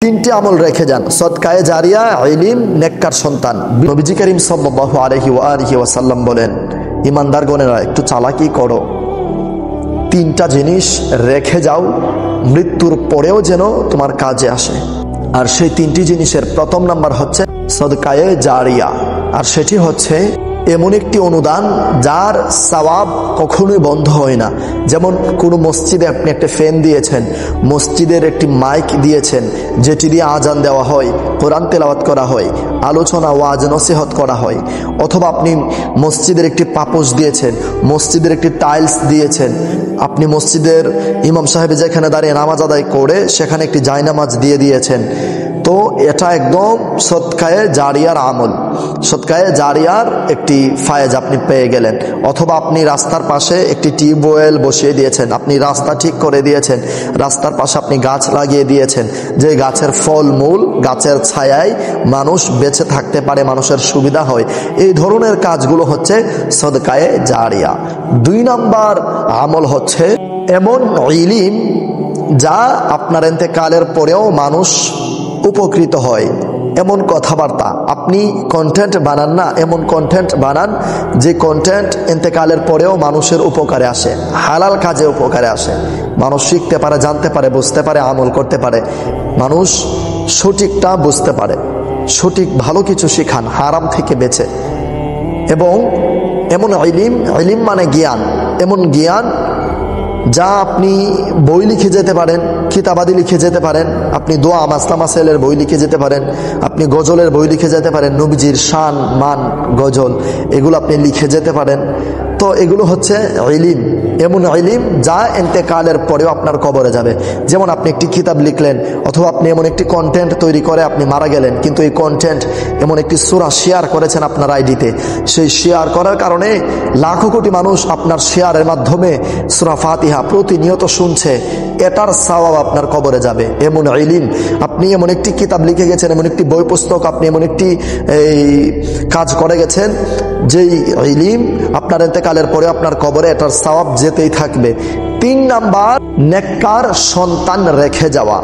তিনটি আমল রেখে যান, সদকায়ে জারিয়া, ইলম, নেককার সন্তান। নবীজি করিম সাল্লাল্লাহু আলাইহি ওয়া আলিহি ওয়াসাল্লাম বলেন, ইমানদারগণেরা একটু চালাকি করো, তিনটা জিনিস রেখে যাও, মৃত্যুর পরেও যেন তোমার কাজে আসে। আর সেই তিনটি জিনিসের প্রথম নাম্বার হচ্ছে সদকায়ে জারিয়া, আর সেটি হচ্ছে এমন একটি অনুদান যার সওয়াব কখনোই বন্ধ হয় না। যেমন কোনো মসজিদে আপনি একটা ফ্যান দিয়েছেন, মসজিদের একটি মাইক দিয়েছেন যেটি দিয়ে আজান দেওয়া হয়, কোরআন তেলাওয়াত করা হয়, আলোচনা ওয়াজ নসিহত করা হয়। অথবা আপনি মসজিদের একটি পাপোশ দিয়েছেন, মসজিদের একটি টাইলস দিয়েছেন, আপনি মসজিদের ইমাম সাহেব যেখানে দাঁড়িয়ে নামাজ আদায় করে সেখানে একটি জায়নামাজ দিয়ে দিয়েছেন। তো এটা একদম সদকায়ে জারিয়ার আমল, সদকায়ে জারিয়ার একটি ফায়েজ আপনি পেয়ে গেলেন। অথবা আপনি রাস্তার পাশে একটি টিউবওয়েল বসিয়ে দিয়েছেন, আপনি রাস্তা ঠিক করে দিয়েছেন, রাস্তার পাশে আপনি গাছ লাগিয়ে দিয়েছেন, যে গাছের ফল মূল গাছের ছায়ায় মানুষ বেঁচে থাকতে পারে, মানুষের সুবিধা হয়। এই ধরনের কাজগুলো হচ্ছে সদকায়ে জারিয়া। 2 নাম্বার আমল হচ্ছে এমন ইলম যা আপনার ইন্তেকালের পরেও মানুষ উপকৃত হয়। এমন কথাবার্তা আপনি কন্টেন্ট বানান না, এমন কন্টেন্ট বানান যে কন্টেন্ট ইন্তেকালের পরেও মানুষের উপকারে আসে, হালাল কাজে উপকারে আসে। মানুষ শিখতে পারে, জানতে পারে, বুঝতে পারে, আমল করতে পারে, মানুষ সঠিকটা বুঝতে পারে, সঠিক ভালো কিছু শিখান হারাম থেকে বেঁচে। এবং এমন ইলম মানে জ্ঞান, এমন জ্ঞান যা আপনি বই লিখে যেতে পারেন, কিতাবাদি লিখে যেতে পারেন, আপনি দোয়া মাসলা মাসাইলের বই লিখে যেতে পারেন, আপনি গজলের বই লিখে যেতে পারেন, নবীজির শান মান গজল এগুলো আপনি লিখে যেতে পারেন। তো এগুলো হচ্ছে ইলম, এমন ইলম যা ইন্তেকালের পরেও আপনার কবরে যাবে। যেমন আপনি একটি কিতাব লিখলেন, অথবা আপনি এমন একটি কন্টেন্ট তৈরি করে আপনি মারা গেলেন, কিন্তু এই কন্টেন্ট এমন একটি সূরা শেয়ার করেছেন আপনার আইডিতে, সেই শেয়ার করার কারণে লাখো কোটি মানুষ আপনার শেয়ারের মাধ্যমে সূরা ফাতিহা প্রতিনিয়ত শুনছে, এটার সওয়াব আপনার কবরে যাবে। এমন ইলম, আপনি এমন একটি কিতাব লিখে গেছেন, এমন একটি বই পুস্তক, আপনি এমন একটি কাজ করে গেছেন, যেই ইলম আপনার ইন্তেকালের পরে আপনার কবরে এটার সওয়াব যেতেই থাকবে। 3 নাম্বার নেককার সন্তান রেখে যাওয়া।